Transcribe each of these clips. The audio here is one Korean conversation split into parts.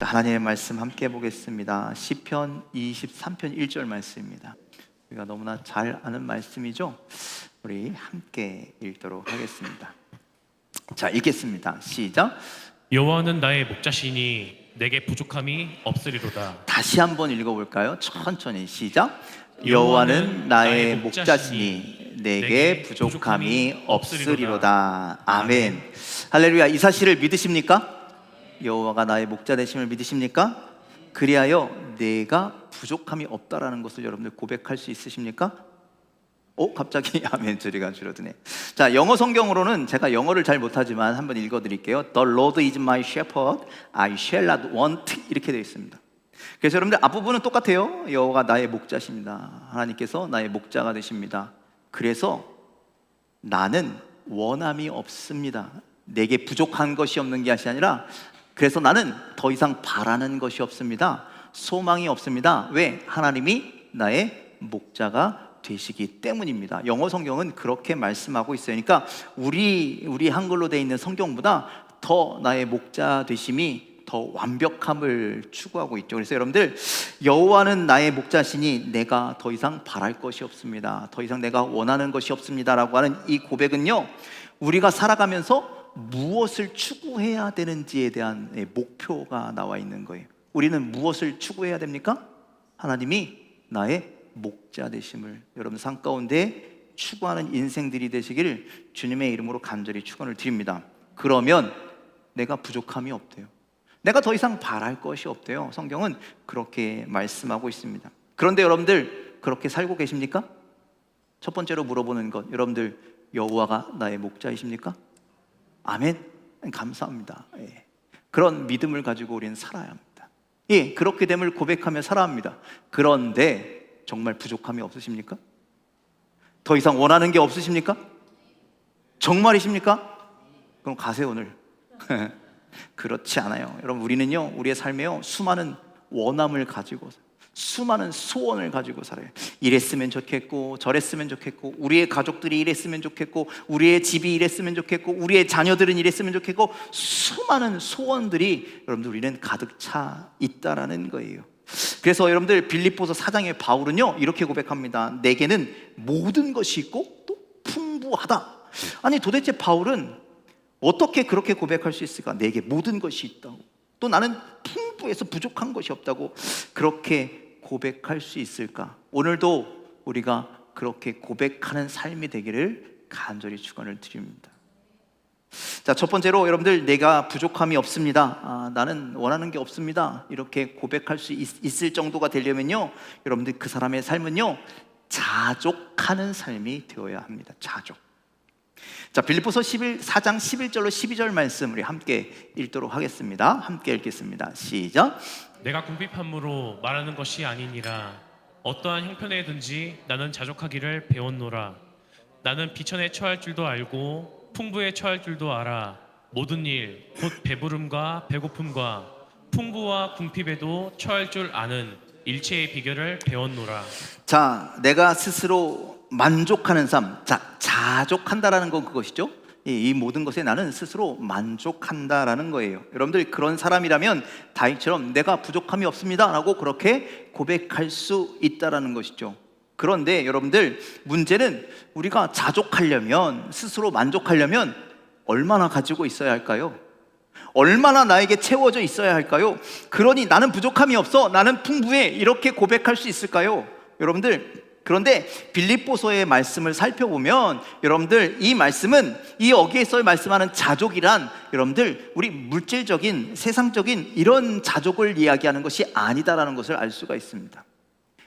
하나님의 말씀 함께 보겠습니다. 시편 23편 1절 말씀입니다. 우리가 너무나 잘 아는 말씀이죠. 우리 함께 읽도록 하겠습니다. 자, 읽겠습니다. 시작. 여호와는 나의 목자시니 내게 부족함이 없으리로다. 다시 한번 읽어볼까요? 천천히 시작. 여호와는 나의 목자시니 내게 부족함이 없으리로다. 아멘. 할렐루야. 이 사실을 믿으십니까? 여호와가 나의 목자 되심을 믿으십니까? 그리하여 내가 부족함이 없다라는 것을 여러분들 고백할 수 있으십니까? 갑자기 아멘 소리가 줄어드네. 자, 영어 성경으로는 제가 영어를 잘 못하지만 한번 읽어드릴게요. The Lord is my shepherd, I shall not want 이렇게 되어 있습니다. 그래서 여러분들 앞부분은 똑같아요. 여호와가 나의 목자십니다. 하나님께서 나의 목자가 되십니다. 그래서 나는 원함이 없습니다. 내게 부족한 것이 없는 게 아니라 그래서 나는 더 이상 바라는 것이 없습니다. 소망이 없습니다. 왜? 하나님이 나의 목자가 되시기 때문입니다. 영어 성경은 그렇게 말씀하고 있어요. 그러니까 우리 한글로 되어 있는 성경보다 더 나의 목자 되심이 더 완벽함을 추구하고 있죠. 그래서 여러분들, 여호와는 나의 목자시니 내가 더 이상 바랄 것이 없습니다. 더 이상 내가 원하는 것이 없습니다라고 하는 이 고백은요, 우리가 살아가면서 무엇을 추구해야 되는지에 대한 목표가 나와 있는 거예요. 우리는 무엇을 추구해야 됩니까? 하나님이 나의 목자 되심을 여러분 삶 가운데 추구하는 인생들이 되시기를 주님의 이름으로 간절히 축원을 드립니다. 그러면 내가 부족함이 없대요. 내가 더 이상 바랄 것이 없대요. 성경은 그렇게 말씀하고 있습니다. 그런데 여러분들 그렇게 살고 계십니까? 첫 번째로 물어보는 것, 여러분들 여호와가 나의 목자이십니까? 아멘. 감사합니다. 예. 그런 믿음을 가지고 우리는 살아야 합니다. 예, 그렇게 됨을 고백하며 살아야 합니다. 그런데 정말 부족함이 없으십니까? 더 이상 원하는 게 없으십니까? 정말이십니까? 그럼 가세요 오늘. 그렇지 않아요. 여러분, 우리는요, 우리의 삶에요, 수많은 원함을 가지고, 수많은 소원을 가지고 살아요. 이랬으면 좋겠고, 저랬으면 좋겠고, 우리의 가족들이 이랬으면 좋겠고, 우리의 집이 이랬으면 좋겠고, 우리의 자녀들은 이랬으면 좋겠고, 수많은 소원들이 여러분들 우리는 가득 차 있다라는 거예요. 그래서 여러분들 빌립보서 4장의 바울은요, 이렇게 고백합니다. 내게는 모든 것이 있고 또 풍부하다. 아니, 도대체 바울은 어떻게 그렇게 고백할 수 있을까? 내게 모든 것이 있다고, 또 나는 풍부해서 부족한 것이 없다고 그렇게 고백할 수 있을까? 오늘도 우리가 그렇게 고백하는 삶이 되기를 간절히 축원을 드립니다. 자, 첫 번째로 여러분들, 내가 부족함이 없습니다. 나는 원하는 게 없습니다. 이렇게 고백할 수 있을 정도가 되려면요, 여러분들 그 사람의 삶은요, 자족하는 삶이 되어야 합니다. 자족. 자, 빌립보서 4장 11절로 12절 말씀 우리 함께 읽도록 하겠습니다. 함께 읽겠습니다. 시작. 내가 궁핍함으로 말하는 것이 아니니라. 어떠한 형편에든지 나는 자족하기를 배웠노라. 나는 비천에 처할 줄도 알고 풍부에 처할 줄도 알아. 모든 일 곧 배부름과 배고픔과 풍부와 궁핍에도 처할 줄 아는 일체의 비결을 배웠노라. 자, 내가 스스로 만족하는 삶. 자, 자족한다라는 건 그것이죠. 이 모든 것에 나는 스스로 만족한다라는 거예요. 여러분들 그런 사람이라면 다윗처럼 내가 부족함이 없습니다 라고 그렇게 고백할 수 있다라는 것이죠. 그런데 여러분들, 문제는 우리가 자족하려면, 스스로 만족하려면 얼마나 가지고 있어야 할까요? 얼마나 나에게 채워져 있어야 할까요? 그러니 나는 부족함이 없어, 나는 풍부해, 이렇게 고백할 수 있을까요? 여러분들, 그런데 빌립보서의 말씀을 살펴보면 여러분들, 이 말씀은, 이 여기에서 말씀하는 자족이란 여러분들 우리 물질적인 세상적인 이런 자족을 이야기하는 것이 아니다라는 것을 알 수가 있습니다.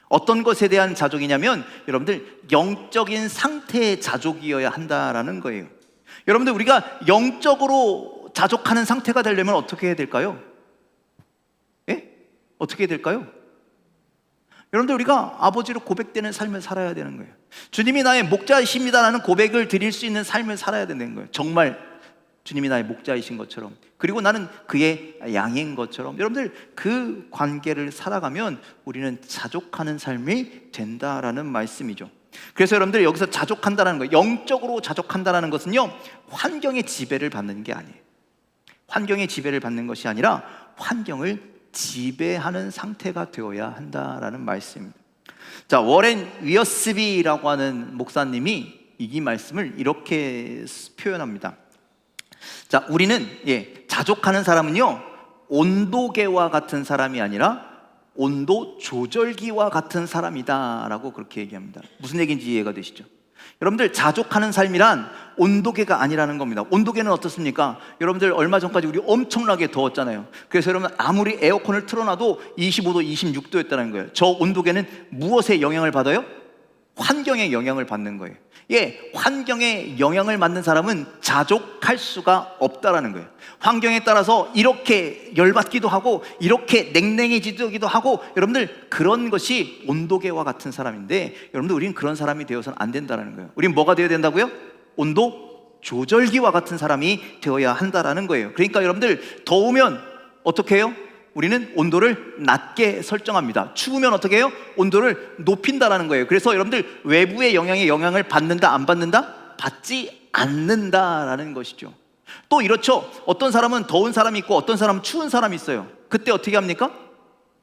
어떤 것에 대한 자족이냐면 여러분들 영적인 상태의 자족이어야 한다라는 거예요. 여러분들, 우리가 영적으로 자족하는 상태가 되려면 어떻게 해야 될까요? 예? 어떻게 해야 될까요? 여러분들, 우리가 아버지로 고백되는 삶을 살아야 되는 거예요. 주님이 나의 목자이십니다라는 고백을 드릴 수 있는 삶을 살아야 되는 거예요. 정말 주님이 나의 목자이신 것처럼, 그리고 나는 그의 양인 것처럼, 여러분들 그 관계를 살아가면 우리는 자족하는 삶이 된다라는 말씀이죠. 그래서 여러분들 여기서 자족한다는 거예요. 영적으로 자족한다는 것은요, 환경의 지배를 받는 게 아니에요. 환경의 지배를 받는 것이 아니라 환경을 지배하는 상태가 되어야 한다라는 말씀입니다. 자, 워렌 위어스비라고 하는 목사님이 이 말씀을 이렇게 표현합니다. 자, 우리는 자족하는 사람은요, 온도계와 같은 사람이 아니라 온도 조절기와 같은 사람이다라고 그렇게 얘기합니다. 무슨 얘기인지 이해가 되시죠? 여러분들, 자족하는 삶이란 온도계가 아니라는 겁니다. 온도계는 어떻습니까? 여러분들, 얼마 전까지 우리 엄청나게 더웠잖아요. 그래서 여러분, 아무리 에어컨을 틀어놔도 25도, 26도였다는 거예요. 저 온도계는 무엇의 영향을 받아요? 환경의 영향을 받는 거예요. 환경에 영향을 받는 사람은 자족할 수가 없다라는 거예요. 환경에 따라서 이렇게 열받기도 하고 이렇게 냉랭해지기도 하고, 여러분들, 그런 것이 온도계와 같은 사람인데, 여러분들, 우리는 그런 사람이 되어서는 안 된다는 거예요. 우리는 뭐가 되어야 된다고요? 온도 조절기와 같은 사람이 되어야 한다라는 거예요. 그러니까 여러분들, 더우면 어떻게 해요? 우리는 온도를 낮게 설정합니다. 추우면 어떻게 해요? 온도를 높인다라는 거예요. 그래서 여러분들, 외부의 영향을 받는다, 안 받는다? 받지 않는다라는 것이죠. 또 이렇죠. 어떤 사람은 더운 사람이 있고 어떤 사람은 추운 사람이 있어요. 그때 어떻게 합니까?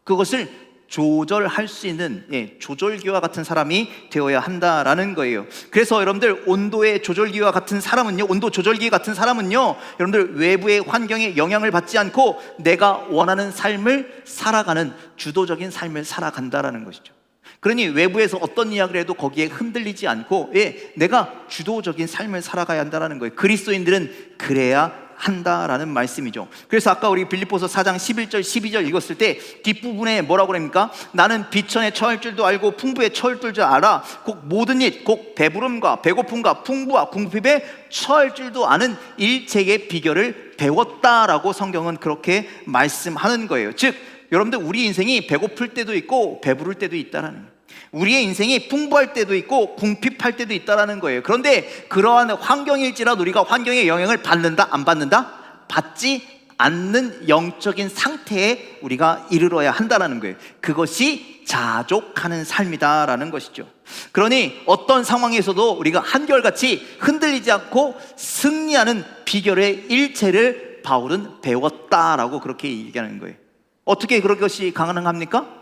그것을 조절할 수 있는 조절기와 같은 사람이 되어야 한다라는 거예요. 그래서 여러분들, 온도의 조절기와 같은 사람은요, 온도 조절기 같은 사람은요, 여러분들, 외부의 환경에 영향을 받지 않고 내가 원하는 삶을 살아가는 주도적인 삶을 살아간다라는 것이죠. 그러니 외부에서 어떤 이야기를 해도 거기에 흔들리지 않고 내가 주도적인 삶을 살아가야 한다는 거예요. 그리스도인들은 그래야 한다라는 말씀이죠. 그래서 아까 우리 빌립보서 4장 11절 12절 읽었을 때 뒷부분에 뭐라고 합니까? 나는 비천에 처할 줄도 알고 풍부에 처할 줄도 알아. 곧 모든 일, 곧 배부름과 배고픔과 풍부와 궁핍에 처할 줄도 아는 일체의 비결을 배웠다라고 성경은 그렇게 말씀하는 거예요. 즉, 여러분들, 우리 인생이 배고플 때도 있고 배부를 때도 있다라는 거예요. 우리의 인생이 풍부할 때도 있고 궁핍할 때도 있다라는 거예요. 그런데 그러한 환경일지라도 우리가 환경의 영향을 받는다, 안 받는다? 받지 않는 영적인 상태에 우리가 이르러야 한다라는 거예요. 그것이 자족하는 삶이다라는 것이죠. 그러니 어떤 상황에서도 우리가 한결같이 흔들리지 않고 승리하는 비결의 일체를 바울은 배웠다라고 그렇게 얘기하는 거예요. 어떻게 그런 것이 가능합니까?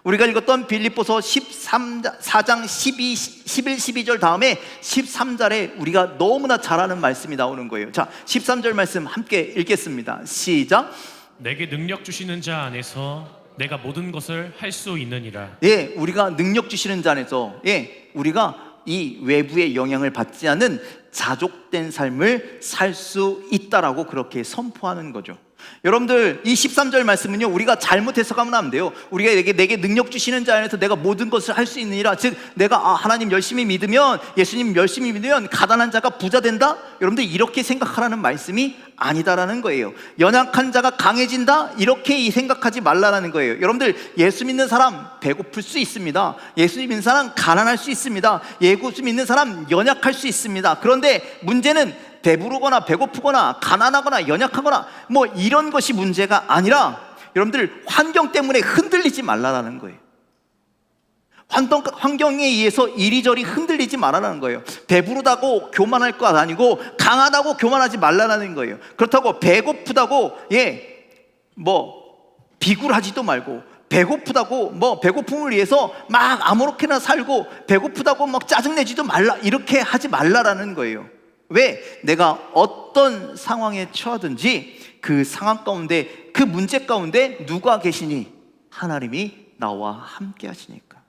우리가 읽었던 빌립보서 4장 11, 12절 다음에 13절에 우리가 너무나 잘 아는 말씀이 나오는 거예요. 자, 13절 말씀 함께 읽겠습니다. 시작. 내게 능력 주시는 자 안에서 내가 모든 것을 할 수 있느니라. 우리가 능력 주시는 자 안에서 우리가 이 외부의 영향을 받지 않는 자족된 삶을 살 수 있다라고 그렇게 선포하는 거죠. 여러분들, 이 13절 말씀은요, 우리가 잘못 해석하면 안 돼요. 우리가 내게 능력 주시는 자 안에서 내가 모든 것을 할 수 있느니라. 즉, 내가 하나님 열심히 믿으면, 예수님 열심히 믿으면 가난한 자가 부자 된다? 여러분들, 이렇게 생각하라는 말씀이 아니다라는 거예요. 연약한 자가 강해진다? 이렇게 생각하지 말라는 거예요. 여러분들, 예수 믿는 사람 배고플 수 있습니다. 예수 믿는 사람 가난할 수 있습니다. 예수 믿는 사람 연약할 수 있습니다. 그런데 문제는 배부르거나 배고프거나 가난하거나 연약하거나 뭐 이런 것이 문제가 아니라, 여러분들, 환경 때문에 흔들리지 말라라는 거예요. 환경에 의해서 이리저리 흔들리지 말라는 거예요. 배부르다고 교만할 것 아니고 강하다고 교만하지 말라는 거예요. 그렇다고 배고프다고 비굴하지도 말고, 배고프다고 배고픔을 위해서 막 아무렇게나 살고, 배고프다고 막 짜증내지도 말라, 이렇게 하지 말라라는 거예요. 왜? 내가 어떤 상황에 처하든지 그 상황 가운데, 그 문제 가운데 누가 계시니? 하나님이 나와 함께 하시니까.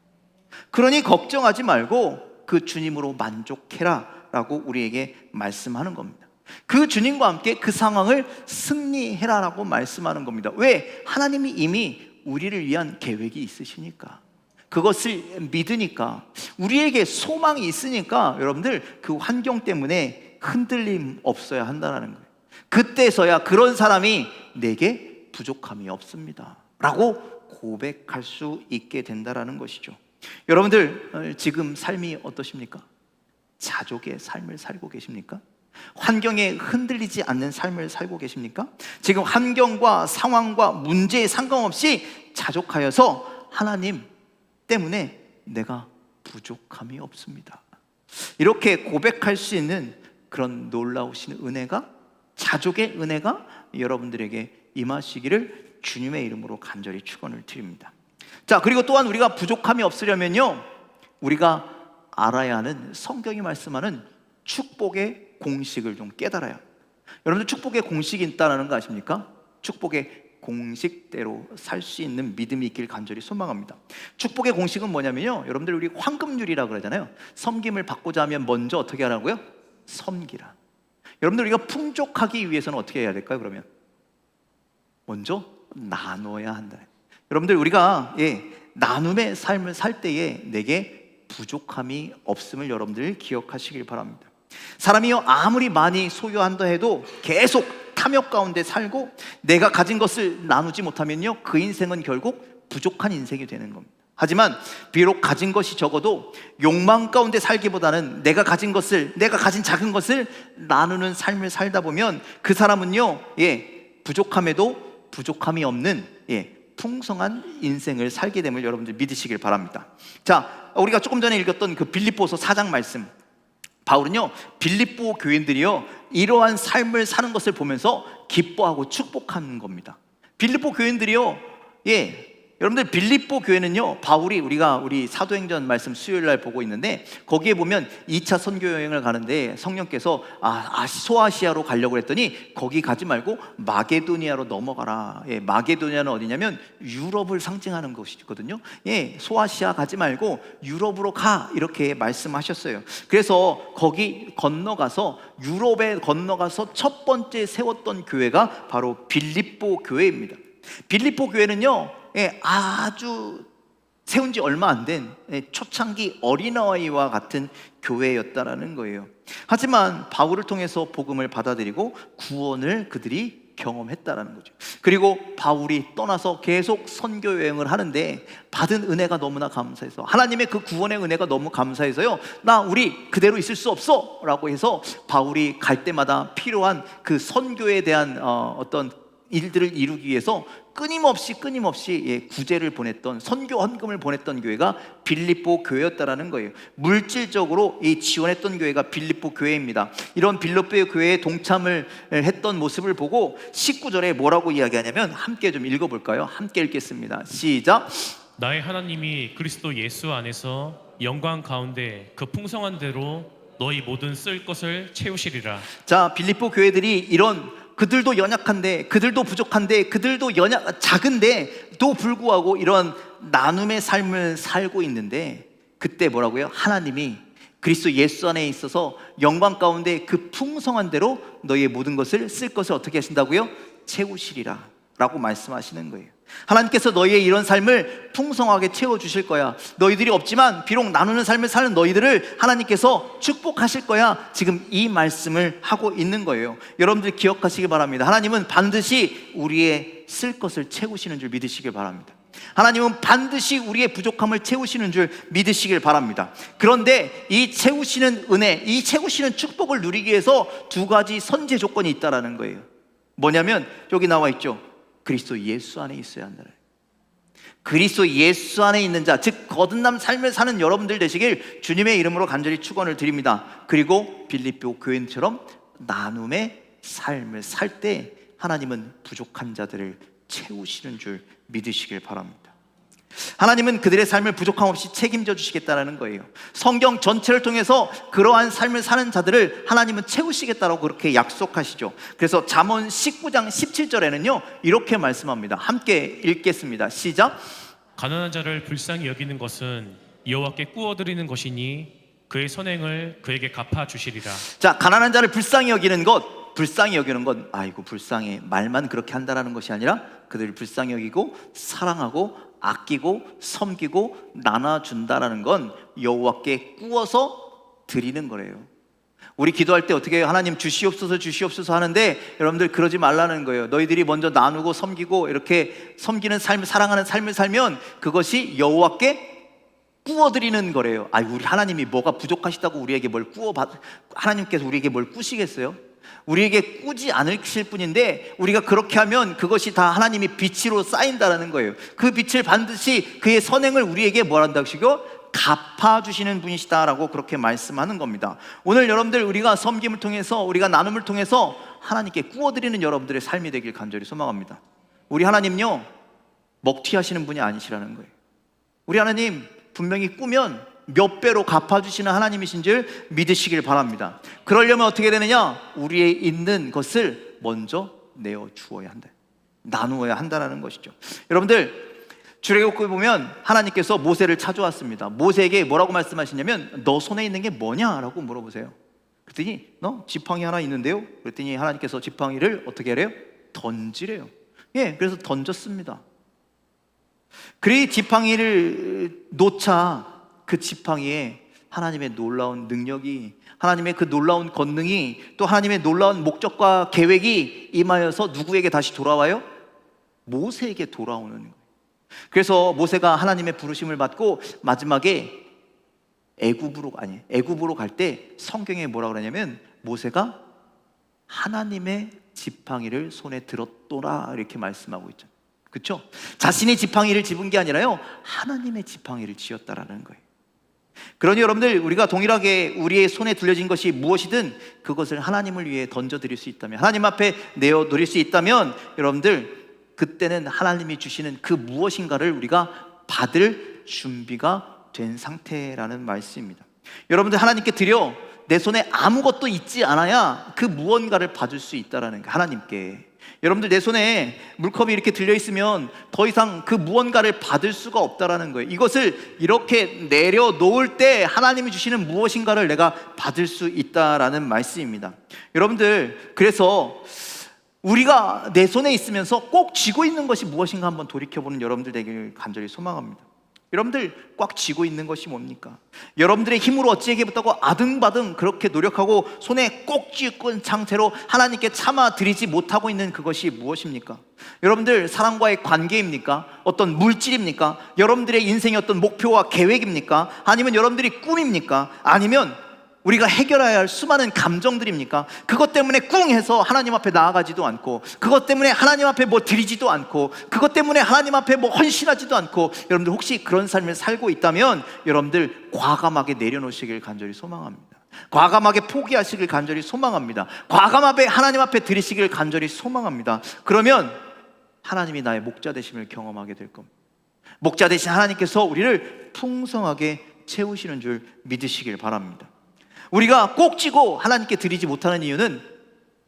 그러니 걱정하지 말고 그 주님으로 만족해라 라고 우리에게 말씀하는 겁니다. 그 주님과 함께 그 상황을 승리해라 라고 말씀하는 겁니다. 왜? 하나님이 이미 우리를 위한 계획이 있으시니까, 그것을 믿으니까, 우리에게 소망이 있으니까, 여러분들, 그 환경 때문에 흔들림 없어야 한다는 거예요. 그때서야 그런 사람이 내게 부족함이 없습니다 라고 고백할 수 있게 된다는 것이죠. 여러분들, 지금 삶이 어떠십니까? 자족의 삶을 살고 계십니까? 환경에 흔들리지 않는 삶을 살고 계십니까? 지금 환경과 상황과 문제에 상관없이 자족하여서 하나님 때문에 내가 부족함이 없습니다, 이렇게 고백할 수 있는 그런 놀라우신 은혜가, 자족의 은혜가 여러분들에게 임하시기를 주님의 이름으로 간절히 축원을 드립니다. 자, 그리고 또한 우리가 부족함이 없으려면요, 우리가 알아야 하는 성경이 말씀하는 축복의 공식을 좀 깨달아요. 여러분들 축복의 공식이 있다는 거 아십니까? 축복의 공식대로 살 수 있는 믿음이 있길 간절히 소망합니다. 축복의 공식은 뭐냐면요, 여러분들 우리 황금률이라고 그러잖아요. 섬김을 받고자 하면 먼저 어떻게 하라고요? 섬기라. 여러분들 우리가 풍족하기 위해서는 어떻게 해야 될까요? 그러면 먼저 나눠야 한다. 여러분들 우리가 나눔의 삶을 살 때에 내게 부족함이 없음을 여러분들 기억하시길 바랍니다. 사람이요, 아무리 많이 소유한다 해도 계속 탐욕 가운데 살고 내가 가진 것을 나누지 못하면요, 그 인생은 결국 부족한 인생이 되는 겁니다. 하지만 비록 가진 것이 적어도 욕망 가운데 살기보다는 내가 가진 작은 것을 나누는 삶을 살다 보면 그 사람은요, 부족함에도 부족함이 없는 풍성한 인생을 살게 됨을 여러분들 믿으시길 바랍니다. 자, 우리가 조금 전에 읽었던 그 빌립보서 4장 말씀, 바울은요, 빌립보 교인들이요, 이러한 삶을 사는 것을 보면서 기뻐하고 축복하는 겁니다. 빌립보 교인들이요, 여러분들 빌립보 교회는요, 바울이 우리 사도행전 말씀 수요일 날 보고 있는데, 거기에 보면 2차 선교 여행을 가는데 성령께서 소아시아로 가려고 했더니 거기 가지 말고 마게도니아로 넘어가라. 마게도니아는 어디냐면 유럽을 상징하는 곳이거든요. 소아시아 가지 말고 유럽으로 가, 이렇게 말씀하셨어요. 그래서 거기 건너가서 유럽에 건너가서 첫 번째 세웠던 교회가 바로 빌립보 교회입니다. 빌립보 교회는요, 아주 세운 지 얼마 안 된 초창기 어린아이와 같은 교회였다라는 거예요. 하지만 바울을 통해서 복음을 받아들이고 구원을 그들이 경험했다라는 거죠. 그리고 바울이 떠나서 계속 선교 여행을 하는데 받은 은혜가 너무나 감사해서, 하나님의 그 구원의 은혜가 너무 감사해서요, 우리 그대로 있을 수 없어 라고 해서 바울이 갈 때마다 필요한 그 선교에 대한 어떤 일들을 이루기 위해서 끊임없이 구제를 보냈던, 선교 헌금을 보냈던 교회가 빌립보 교회였다라는 거예요. 물질적으로 지원했던 교회가 빌립보 교회입니다. 이런 빌립보 교회에 동참을 했던 모습을 보고 19절에 뭐라고 이야기하냐면, 함께 좀 읽어볼까요? 함께 읽겠습니다. 시작. 나의 하나님이 그리스도 예수 안에서 영광 가운데 그 풍성한 대로 너희 모든 쓸 것을 채우시리라. 자, 빌립보 교회들이 그들도 연약한데, 그들도 부족한데, 그들도 작은데도 불구하고 이런 나눔의 삶을 살고 있는데, 그때 뭐라고요? 하나님이 그리스도 예수 안에 있어서 영광 가운데 그 풍성한 대로 너희의 모든 것을 쓸 것을 어떻게 하신다고요? 채우시리라 라고 말씀하시는 거예요. 하나님께서 너희의 이런 삶을 풍성하게 채워주실 거야. 너희들이 없지만 비록 나누는 삶을 사는 너희들을 하나님께서 축복하실 거야. 지금 이 말씀을 하고 있는 거예요. 여러분들 기억하시기 바랍니다. 하나님은 반드시 우리의 쓸 것을 채우시는 줄 믿으시길 바랍니다. 하나님은 반드시 우리의 부족함을 채우시는 줄 믿으시길 바랍니다. 그런데 이 채우시는 은혜, 이 채우시는 축복을 누리기 위해서 두 가지 선제 조건이 있다라는 거예요. 뭐냐면 여기 나와 있죠. 그리스도 예수 안에 있어야 한다. 그리스도 예수 안에 있는 자, 즉 거듭남 삶을 사는 여러분들 되시길 주님의 이름으로 간절히 축원을 드립니다. 그리고 빌립보 교인처럼 나눔의 삶을 살 때 하나님은 부족한 자들을 채우시는 줄 믿으시길 바랍니다. 하나님은 그들의 삶을 부족함 없이 책임져 주시겠다는 거예요. 성경 전체를 통해서 그러한 삶을 사는 자들을 하나님은 채우시겠다고 그렇게 약속하시죠. 그래서 잠언 19장 17절에는요 이렇게 말씀합니다. 함께 읽겠습니다. 시작. 가난한 자를 불쌍히 여기는 것은 여호와께 꾸어드리는 것이니 그의 선행을 그에게 갚아 주시리라. 자, 가난한 자를 불쌍히 여기는 건 아이고 불쌍해 말만 그렇게 한다라는 것이 아니라 그들을 불쌍히 여기고 사랑하고 아끼고 섬기고 나눠준다라는 건 여호와께 꾸어서 드리는 거래요. 우리 기도할 때 어떻게 해요? 하나님 주시옵소서 주시옵소서 하는데 여러분들 그러지 말라는 거예요. 너희들이 먼저 나누고 섬기고 이렇게 섬기는 삶, 사랑하는 삶을 살면 그것이 여호와께 꾸어드리는 거래요. 우리 하나님이 뭐가 부족하시다고 우리에게 하나님께서 우리에게 뭘 꾸시겠어요? 우리에게 꾸지 않으실 뿐인데 우리가 그렇게 하면 그것이 다 하나님이 빛으로 쌓인다는 거예요. 그 빛을 반드시 그의 선행을 우리에게 뭘 한다시고 갚아주시는 분이시다라고 그렇게 말씀하는 겁니다. 오늘 여러분들 우리가 섬김을 통해서 우리가 나눔을 통해서 하나님께 꾸어드리는 여러분들의 삶이 되길 간절히 소망합니다. 우리 하나님요, 먹튀하시는 분이 아니시라는 거예요. 우리 하나님 분명히 꾸면 몇 배로 갚아주시는 하나님이신 줄 믿으시길 바랍니다. 그러려면 어떻게 되느냐? 우리의 있는 것을 먼저 내어주어야 한다, 나누어야 한다는 것이죠. 여러분들, 출애굽기에 보면 하나님께서 모세를 찾아왔습니다. 모세에게 뭐라고 말씀하시냐면, 너 손에 있는 게 뭐냐라고 물어보세요. 그랬더니 너 지팡이 하나 있는데요? 그랬더니 하나님께서 지팡이를 어떻게 하래요? 던지래요. 예, 그래서 던졌습니다. 그리 지팡이를 놓자 그 지팡이에 하나님의 놀라운 능력이, 하나님의 그 놀라운 권능이, 또 하나님의 놀라운 목적과 계획이 임하여서 누구에게 다시 돌아와요? 모세에게 돌아오는 거예요. 그래서 모세가 하나님의 부르심을 받고 마지막에 애굽으로 갈 때 성경에 뭐라고 그러냐면, 모세가 하나님의 지팡이를 손에 들었더라 이렇게 말씀하고 있죠. 그렇죠? 자신이 지팡이를 집은 게 아니라요, 하나님의 지팡이를 쥐었다라는 거예요. 그러니 여러분들, 우리가 동일하게 우리의 손에 들려진 것이 무엇이든 그것을 하나님을 위해 던져드릴 수 있다면, 하나님 앞에 내어놓을 수 있다면, 여러분들 그때는 하나님이 주시는 그 무엇인가를 우리가 받을 준비가 된 상태라는 말씀입니다. 여러분들, 하나님께 드려 내 손에 아무것도 있지 않아야 그 무언가를 받을 수 있다라는 거, 하나님께. 여러분들, 내 손에 물컵이 이렇게 들려있으면 더 이상 그 무언가를 받을 수가 없다라는 거예요. 이것을 이렇게 내려놓을 때 하나님이 주시는 무엇인가를 내가 받을 수 있다라는 말씀입니다. 여러분들, 그래서 우리가 내 손에 있으면서 꼭 쥐고 있는 것이 무엇인가 한번 돌이켜보는 여러분들 되기를 간절히 소망합니다. 여러분들, 꽉 쥐고 있는 것이 뭡니까? 여러분들의 힘으로 어찌하겠다고 아등바등 그렇게 노력하고 손에 꼭 쥐고 상태로 하나님께 참아 드리지 못하고 있는 그것이 무엇입니까? 여러분들, 사랑과의 관계입니까? 어떤 물질입니까? 여러분들의 인생의 어떤 목표와 계획입니까? 아니면 여러분들이 꿈입니까? 아니면 우리가 해결해야 할 수많은 감정들입니까? 그것 때문에 꿍해서 하나님 앞에 나아가지도 않고, 그것 때문에 하나님 앞에 뭐 드리지도 않고, 그것 때문에 하나님 앞에 뭐 헌신하지도 않고, 여러분들 혹시 그런 삶을 살고 있다면 여러분들 과감하게 내려놓으시길 간절히 소망합니다. 과감하게 포기하시길 간절히 소망합니다. 과감하게 하나님 앞에 드리시길 간절히 소망합니다. 그러면 하나님이 나의 목자 되심을 경험하게 될 겁니다. 목자 되신 하나님께서 우리를 풍성하게 채우시는 줄 믿으시길 바랍니다. 우리가 꼭 쥐고 하나님께 드리지 못하는 이유는,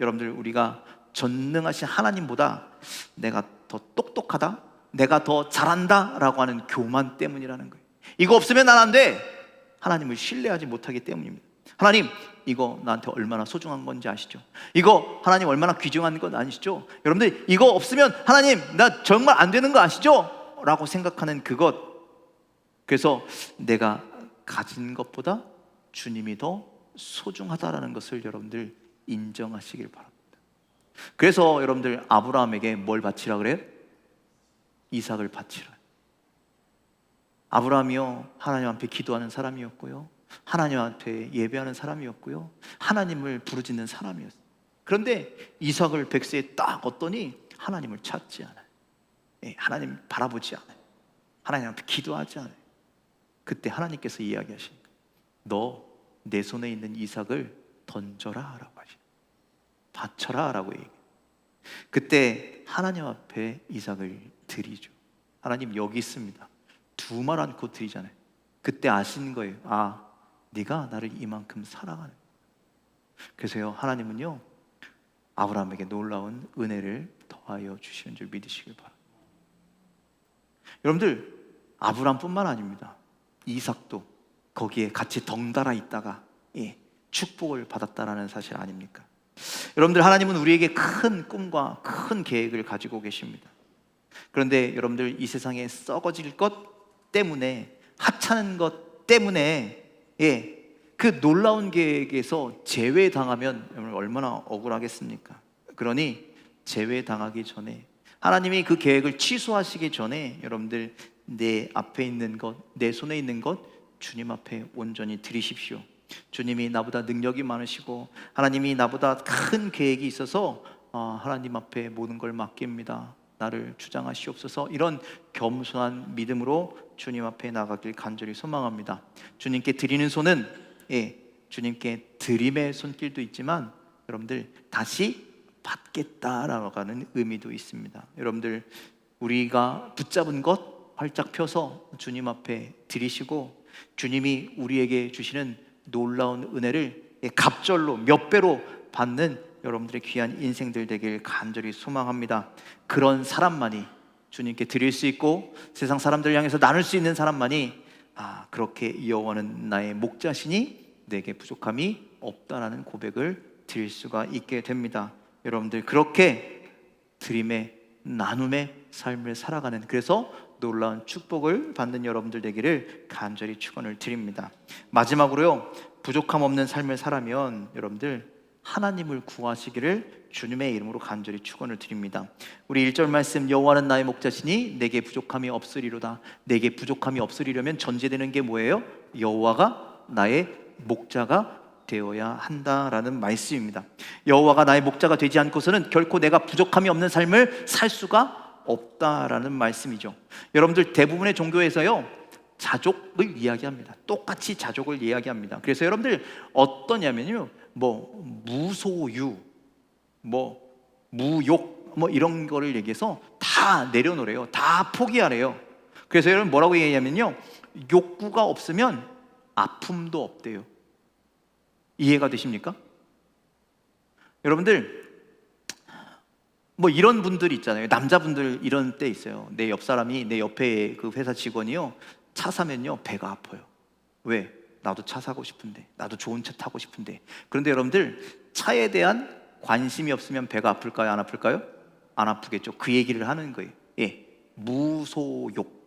여러분들, 우리가 전능하신 하나님보다 내가 더 똑똑하다, 내가 더 잘한다 라고 하는 교만 때문이라는 거예요. 이거 없으면 난 안 돼, 하나님을 신뢰하지 못하기 때문입니다. 하나님, 이거 나한테 얼마나 소중한 건지 아시죠? 이거 하나님 얼마나 귀중한 건 아시죠? 여러분들, 이거 없으면 하나님 나 정말 안 되는 거 아시죠? 라고 생각하는 그것. 그래서 내가 가진 것보다 주님이 더 소중하다라는 것을 여러분들 인정하시길 바랍니다. 그래서 여러분들, 아브라함에게 뭘 바치라 그래요? 이삭을 바치라. 아브라함이요, 하나님 앞에 기도하는 사람이었고요, 하나님 앞에 예배하는 사람이었고요, 하나님을 부르짖는 사람이었어요. 그런데 이삭을 백세에 딱 얻더니 하나님을 찾지 않아요. 하나님 바라보지 않아요. 하나님 앞에 기도하지 않아요. 그때 하나님께서 이야기하십니다. 너 내 손에 있는 이삭을 던져라 라고 하시죠. 바쳐라 라고 얘기해요. 그때 하나님 앞에 이삭을 드리죠. 하나님 여기 있습니다. 두 말 않고 드리잖아요. 그때 아시는 거예요. 아, 네가 나를 이만큼 사랑하는. 그래서요, 하나님은요, 아브라함에게 놀라운 은혜를 더하여 주시는 줄 믿으시길 바랍니다. 여러분들, 아브라함뿐만 아닙니다. 이삭도 거기에 같이 덩달아 있다가 축복을 받았다라는 사실 아닙니까? 여러분들, 하나님은 우리에게 큰 꿈과 큰 계획을 가지고 계십니다. 그런데 여러분들, 이 세상에 썩어질 것 때문에, 하찮은 것 때문에 그 놀라운 계획에서 제외당하면 여러분 얼마나 억울하겠습니까? 그러니 제외당하기 전에, 하나님이 그 계획을 취소하시기 전에 여러분들, 내 앞에 있는 것, 내 손에 있는 것 주님 앞에 온전히 드리십시오. 주님이 나보다 능력이 많으시고 하나님이 나보다 큰 계획이 있어서 하나님 앞에 모든 걸 맡깁니다, 나를 주장하시옵소서. 이런 겸손한 믿음으로 주님 앞에 나가길 간절히 소망합니다. 주님께 드리는 손은 주님께 드림의 손길도 있지만, 여러분들, 다시 받겠다라고 하는 의미도 있습니다. 여러분들, 우리가 붙잡은 것 활짝 펴서 주님 앞에 드리시고 주님이 우리에게 주시는 놀라운 은혜를 갑절로 몇 배로 받는 여러분들의 귀한 인생들 되길 간절히 소망합니다. 그런 사람만이 주님께 드릴 수 있고 세상 사람들을 향해서 나눌 수 있는 사람만이 그렇게 여호와는 나의 목자시니 내게 부족함이 없다라는 고백을 드릴 수가 있게 됩니다. 여러분들, 그렇게 드림의 나눔의 삶을 살아가는, 그래서 놀라운 축복을 받는 여러분들 되기를 간절히 축원을 드립니다. 마지막으로요, 부족함 없는 삶을 살아면 여러분들 하나님을 구하시기를 주님의 이름으로 간절히 축원을 드립니다. 우리 1절 말씀, 여호와는 나의 목자시니 내게 부족함이 없으리로다. 내게 부족함이 없으리려면 전제되는 게 뭐예요? 여호와가 나의 목자가 되어야 한다라는 말씀입니다. 여호와가 나의 목자가 되지 않고서는 결코 내가 부족함이 없는 삶을 살 수가 없다라는 말씀이죠. 여러분들, 대부분의 종교에서요 자족을 이야기합니다. 똑같이 자족을 이야기합니다. 그래서 여러분들 어떠냐면요, 무소유, 무욕, 이런 거를 얘기해서 다 내려놓으래요. 다 포기하래요. 그래서 여러분 뭐라고 얘기하냐면요, 욕구가 없으면 아픔도 없대요. 이해가 되십니까? 여러분들, 이런 분들 있잖아요. 남자분들 이런 때 있어요. 내 옆 사람이, 내 옆에 그 회사 직원이요, 차 사면요 배가 아파요. 왜? 나도 차 사고 싶은데, 나도 좋은 차 타고 싶은데. 그런데 여러분들, 차에 대한 관심이 없으면 배가 아플까요? 안 아플까요? 안 아프겠죠. 그 얘기를 하는 거예요. 무소욕.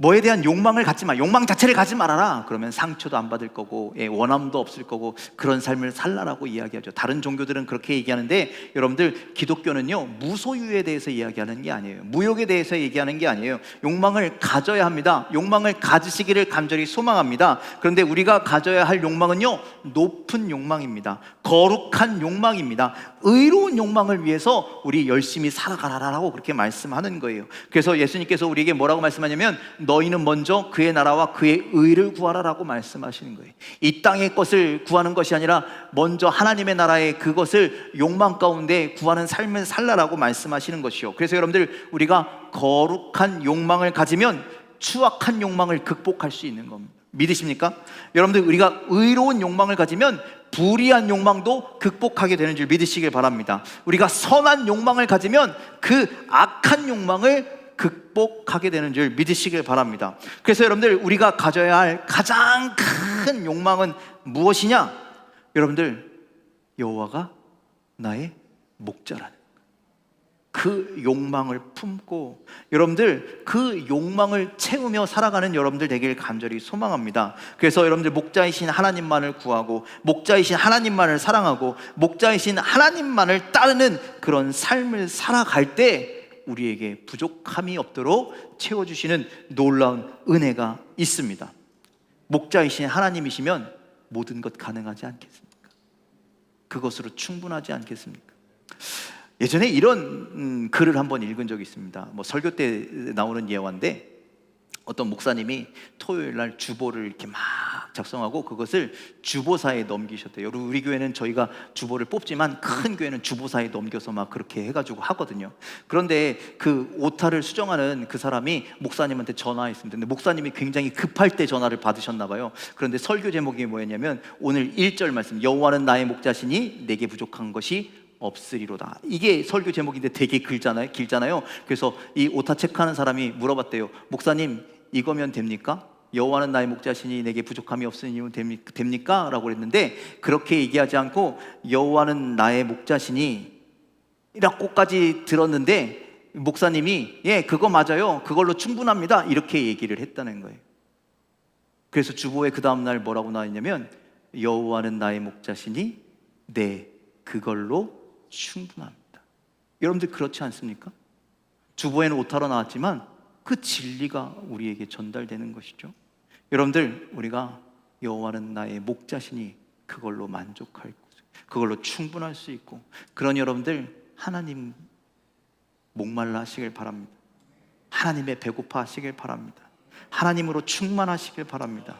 뭐에 대한 욕망을 갖지 마. 욕망 자체를 가지 말아라. 그러면 상처도 안 받을 거고, 원함도 없을 거고, 그런 삶을 살라라고 이야기하죠. 다른 종교들은 그렇게 얘기하는데, 여러분들, 기독교는요 무소유에 대해서 이야기하는 게 아니에요. 무욕에 대해서 얘기하는 게 아니에요. 욕망을 가져야 합니다. 욕망을 가지시기를 간절히 소망합니다. 그런데 우리가 가져야 할 욕망은요 높은 욕망입니다. 거룩한 욕망입니다. 의로운 욕망을 위해서 우리 열심히 살아가라라고 그렇게 말씀하는 거예요. 그래서 예수님께서 우리에게 뭐라고 말씀하냐면, 너희는 먼저 그의 나라와 그의 의를 구하라라고 말씀하시는 거예요. 이 땅의 것을 구하는 것이 아니라 먼저 하나님의 나라의 그것을 욕망 가운데 구하는 삶을 살라라고 말씀하시는 것이요. 그래서 여러분들, 우리가 거룩한 욕망을 가지면 추악한 욕망을 극복할 수 있는 겁니다. 믿으십니까? 여러분들, 우리가 의로운 욕망을 가지면 불의한 욕망도 극복하게 되는 줄 믿으시길 바랍니다. 우리가 선한 욕망을 가지면 그 악한 욕망을 극복하게 되는 줄 믿으시길 바랍니다. 그래서 여러분들, 우리가 가져야 할 가장 큰 욕망은 무엇이냐? 여러분들, 여호와가 나의 목자라는 그 욕망을 품고, 여러분들 그 욕망을 채우며 살아가는 여러분들 되길 간절히 소망합니다. 그래서 여러분들, 목자이신 하나님만을 구하고, 목자이신 하나님만을 사랑하고, 목자이신 하나님만을 따르는 그런 삶을 살아갈 때 우리에게 부족함이 없도록 채워주시는 놀라운 은혜가 있습니다. 목자이신 하나님이시면 모든 것 가능하지 않겠습니까? 그것으로 충분하지 않겠습니까? 예전에 이런 글을 한번 읽은 적이 있습니다. 설교 때 나오는 예화인데, 어떤 목사님이 토요일 날 주보를 이렇게 막 작성하고 그것을 주보사에 넘기셨대요. 우리 교회는 저희가 주보를 뽑지만 큰 교회는 주보사에 넘겨서 막 그렇게 해가지고 하거든요. 그런데 그 오타를 수정하는 그 사람이 목사님한테 전화했습니다. 근데 목사님이 굉장히 급할 때 전화를 받으셨나 봐요. 그런데 설교 제목이 뭐였냐면, 오늘 1절 말씀, 여호와는 나의 목자시니 내게 부족한 것이 없으리로다. 이게 설교 제목인데 되게 길잖아요. 그래서 이 오타 체크하는 사람이 물어봤대요. 목사님, 이거면 됩니까? 여호와는 나의 목자시니 내게 부족함이 없으니 됩니까? 라고 했는데, 그렇게 얘기하지 않고 여호와는 나의 목자시니 이라고까지 들었는데, 목사님이 그거 맞아요, 그걸로 충분합니다, 이렇게 얘기를 했다는 거예요. 그래서 주보에 그 다음날 뭐라고 나왔냐면, 여호와는 나의 목자시니 그걸로 충분합니다. 여러분들, 그렇지 않습니까? 주보에는 오타로 나왔지만 그 진리가 우리에게 전달되는 것이죠. 여러분들, 우리가 여호와는 나의 목자시니 그걸로 만족할, 그걸로 충분할 수 있고, 그런 여러분들, 하나님 목말라 하시길 바랍니다. 하나님의 배고파 하시길 바랍니다. 하나님으로 충만하시길 바랍니다.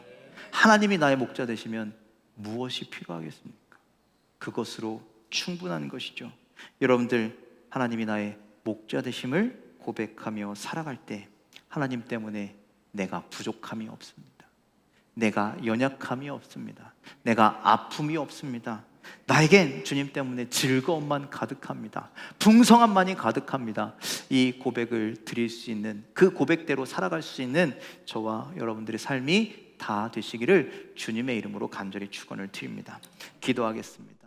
하나님이 나의 목자 되시면 무엇이 필요하겠습니까? 그것으로 충분한 것이죠. 여러분들 하나님이 나의 목자 되심을 고백하며 살아갈 때 하나님 때문에 내가 부족함이 없습니다. 내가 연약함이 없습니다. 내가 아픔이 없습니다. 나에겐 주님 때문에 즐거움만 가득합니다. 풍성함만이 가득합니다. 이 고백을 드릴 수 있는, 그 고백대로 살아갈 수 있는 저와 여러분들의 삶이 다 되시기를 주님의 이름으로 간절히 축원을 드립니다. 기도하겠습니다.